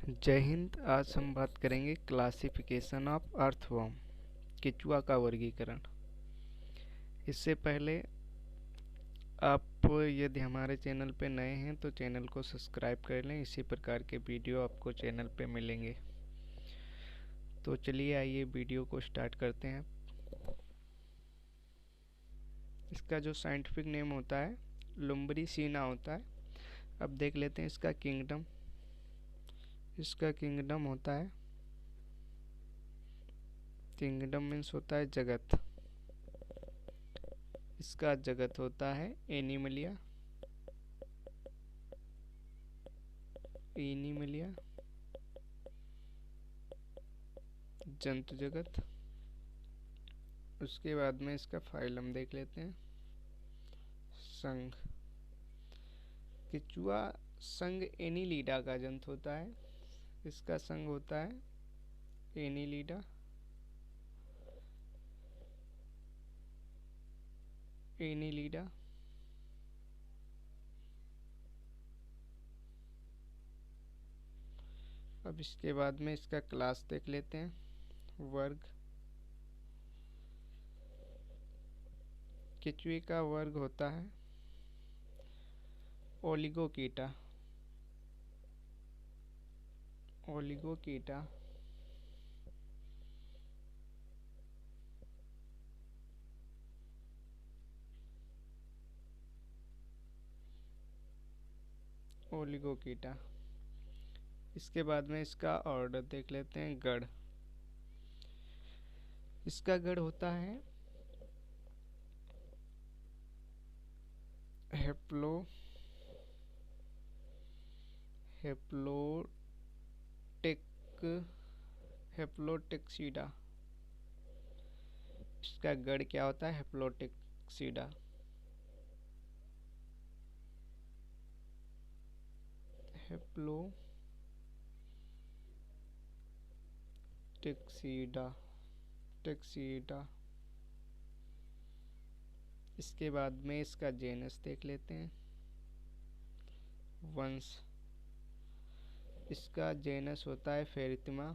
जय हिंद। आज हम बात करेंगे क्लासिफिकेशन ऑफ अर्थवर्म, केचुआ का वर्गीकरण। इससे पहले आप यदि हमारे चैनल पे नए हैं तो चैनल को सब्सक्राइब कर लें। इसी प्रकार के वीडियो आपको चैनल पे मिलेंगे। तो चलिए आइए वीडियो को स्टार्ट करते हैं। इसका जो साइंटिफिक नेम होता है लुम्ब्रिसिना होता है। अब देख लेते हैं इसका किंगडम। इसका किंगडम होता है, किंगडम मीन्स होता है जगत। इसका जगत होता है एनिमलिया। एनिमलिया जंतु जगत। उसके बाद में इसका फाइलम देख लेते हैं, संघ। केचुआ संघ एनिलिडा का जंतु होता है। इसका संघ होता है एनिलिडा। एनिलिडा अब इसके बाद में इसका क्लास देख लेते हैं, वर्ग। केचुए का वर्ग होता है ओलिगोकीटा। ओलिगोकीटा ओलिगोकीटा। इसके बाद में इसका ऑर्डर देख लेते हैं, गढ़। इसका गढ़ होता है हेप्लो हेप्लोटेक हेप्लोटेक्सीडा। इसका गढ़ क्या होता है? हेप्लोटेक्सीडा। हेप्लोटेक्सीडा टेक्सीडा। इसके बाद में इसका जेनस देख लेते हैं, वंश। इसका जेनस होता है फेरित्मा।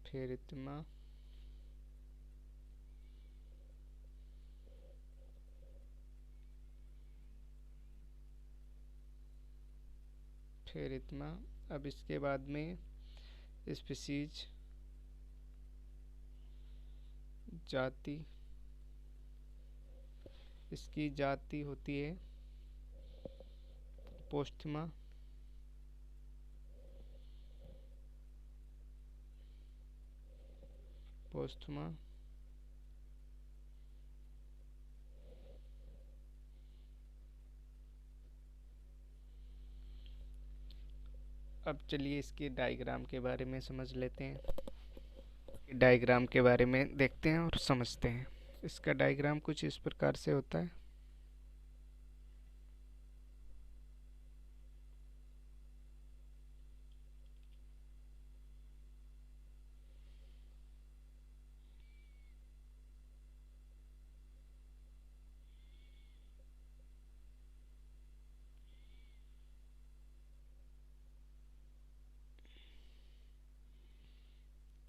फेरित्मा फेरित्मा। अब इसके बाद में स्पीसीज, जाति। इसकी जाति होती है पोस्थमा। पोस्थमा अब चलिए इसके डायग्राम के बारे में समझ लेते हैं। डायग्राम के बारे में देखते हैं और समझते हैं। इसका डायग्राम कुछ इस प्रकार से होता है।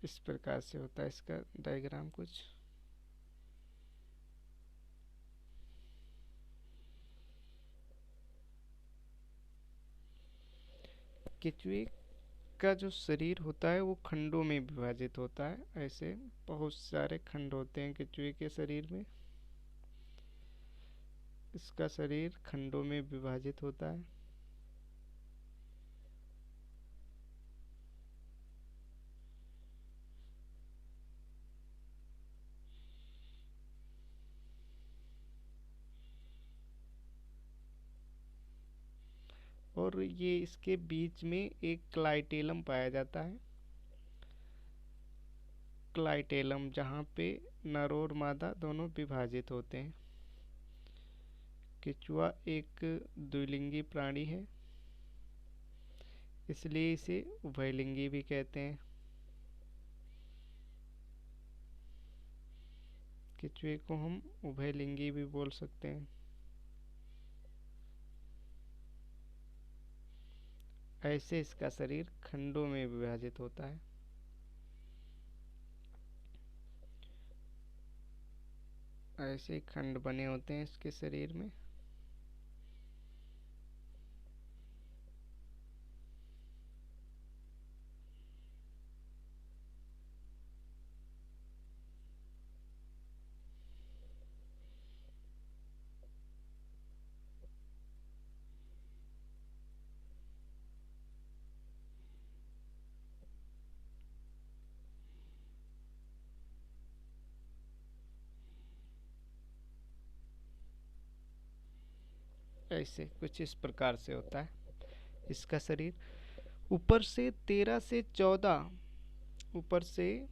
इस प्रकार से होता है इसका डायग्राम कुछ। केचुए का जो शरीर होता है वो खंडों में विभाजित होता है। ऐसे बहुत सारे खंड होते हैं केचुए के शरीर में। इसका शरीर खंडों में विभाजित होता है। और ये इसके बीच में एक क्लाइटेलम पाया जाता है। क्लाइटेलम जहाँ पे नर और मादा दोनों विभाजित होते हैं। केचुआ एक द्विलिंगी प्राणी है, इसलिए इसे उभयलिंगी भी कहते हैं। केचुए को हम उभयलिंगी भी बोल सकते हैं। ऐसे इसका शरीर खंडों में विभाजित होता है। ऐसे खंड बने होते हैं इसके शरीर में। ऐसे कुछ इस प्रकार से होता है इसका शरीर। ऊपर से 13 से 14 ऊपर से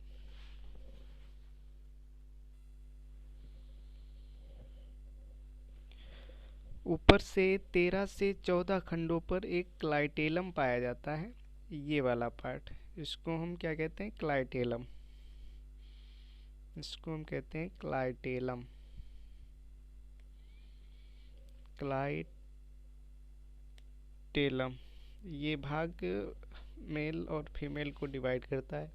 ऊपर से 13 से 14 खंडों पर एक क्लाइटेलम पाया जाता है। ये वाला पार्ट, इसको हम क्या कहते हैं? क्लाइटेलम। इसको हम कहते हैं क्लाइटेलम। क्लाइटेलम ये भाग मेल और फीमेल को डिवाइड करता है।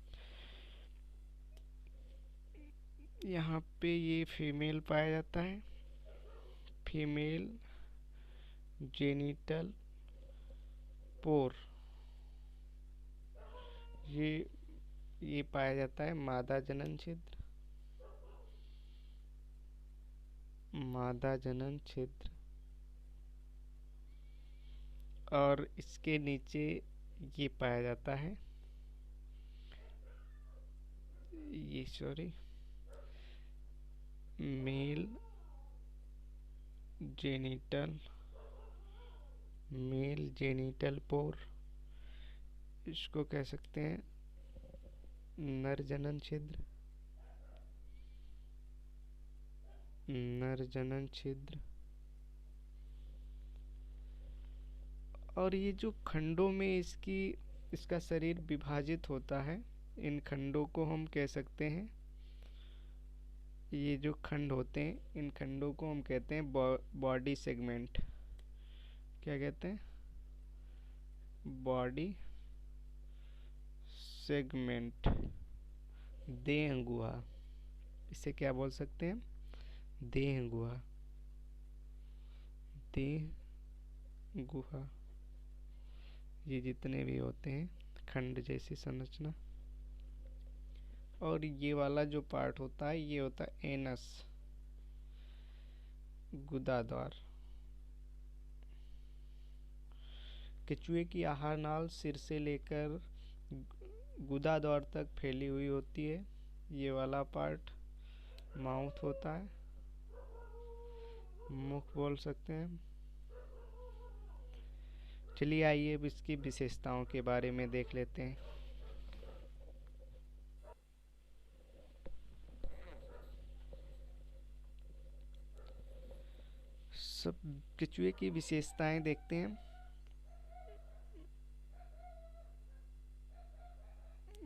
यहाँ पे ये फीमेल पाया जाता है, फीमेल जेनिटल पोर। ये पाया जाता है मादा जनन छिद्र। मादा जनन छिद्र। और इसके नीचे ये पाया जाता है, ये सॉरी, मेल जेनिटल पोर। इसको कह सकते हैं नर जनन छिद्र। नर जनन छिद्र। और ये जो खंडों में इसका शरीर विभाजित होता है, इन खंडों को हम कह सकते हैं, ये जो खंड होते हैं इन खंडों को हम कहते हैं बॉडी सेगमेंट। क्या कहते हैं? Body segment. देह गुहा, इसे क्या बोल सकते हैं? देह गुहा। देह गुहा। ये जितने भी होते हैं खंड जैसी संरचना। और ये वाला जो पार्ट होता है ये होता है एनस, गुदाद्वार। केचुए की आहार नाल सिर से लेकर गुदाद्वार तक फैली हुई होती है। ये वाला पार्ट माउथ होता है, मुख बोल सकते हैं। चलिए आइए अब इसकी विशेषताओं के बारे में देख लेते हैं। सब केचुए की विशेषताएं देखते हैं।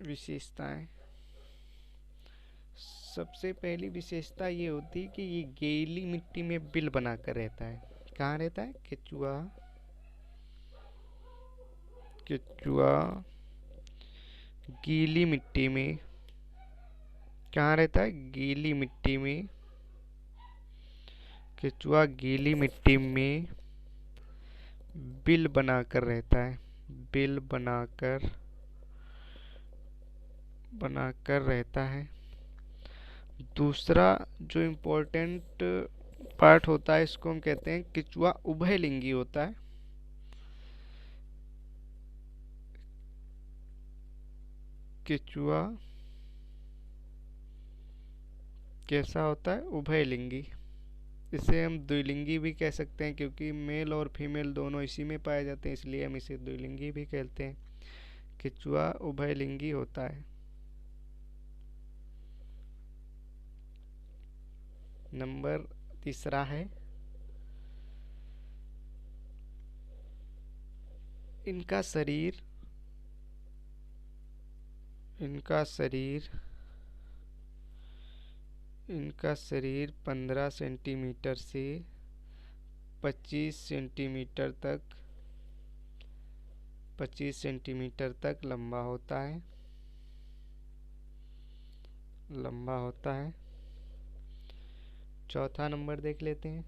विशेषताएं, सबसे पहली विशेषता ये होती है कि ये गीली मिट्टी में बिल बनाकर रहता है। कहाँ रहता है? केचुआ गीली मिट्टी में। कहाँ रहता है? गीली मिट्टी में। केचुआ गीली मिट्टी में बिल बनाकर रहता है। बिल बनाकर रहता है। दूसरा जो इम्पोर्टेंट पार्ट होता है इसको हम कहते हैं केचुआ उभयलिंगी होता है। केचुआ कैसा होता है? उभयलिंगी। इसे हम द्विलिंगी भी कह सकते हैं, क्योंकि मेल और फीमेल दोनों इसी में पाए जाते हैं, इसलिए हम इसे द्विलिंगी भी कहते हैं। केचुआ उभयलिंगी होता है। नंबर तीसरा है इनका शरीर 15 सेंटीमीटर से 25 सेंटीमीटर तक 25 सेंटीमीटर तक लंबा होता है। चौथा नंबर देख लेते हैं।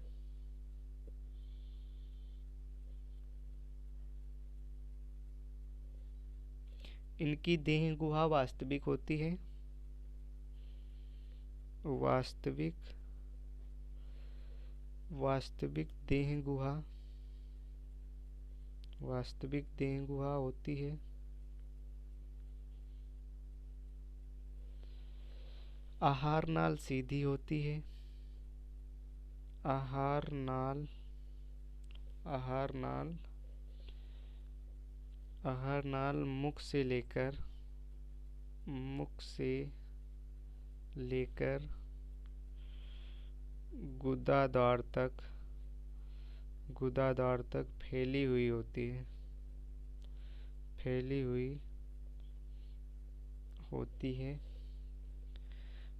इनकी देह गुहा वास्तविक होती है। वास्तविक देह गुहा होती है। आहार नाल सीधी होती है। आहार नाल मुख से लेकर गुदाद्वार तक फैली हुई होती है।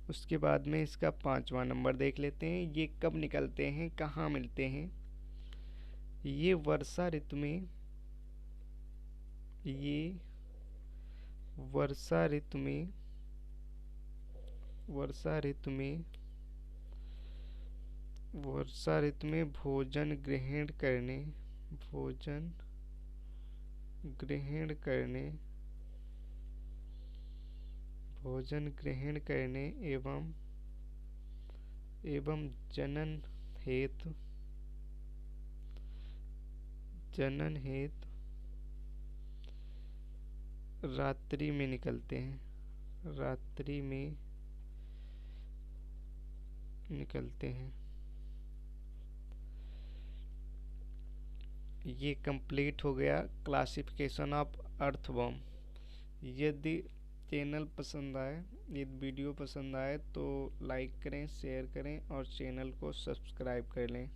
उसके बाद में इसका 5वां नंबर देख लेते हैं। ये कब निकलते हैं, कहाँ मिलते हैं? ये वर्षा ऋतु में भोजन ग्रहण करने एवं जनन हेतु रात्रि में निकलते हैं। ये कंप्लीट हो गया क्लासिफिकेशन ऑफ अर्थवर्म। यदि वीडियो पसंद आए तो लाइक करें, शेयर करें और चैनल को सब्सक्राइब कर लें।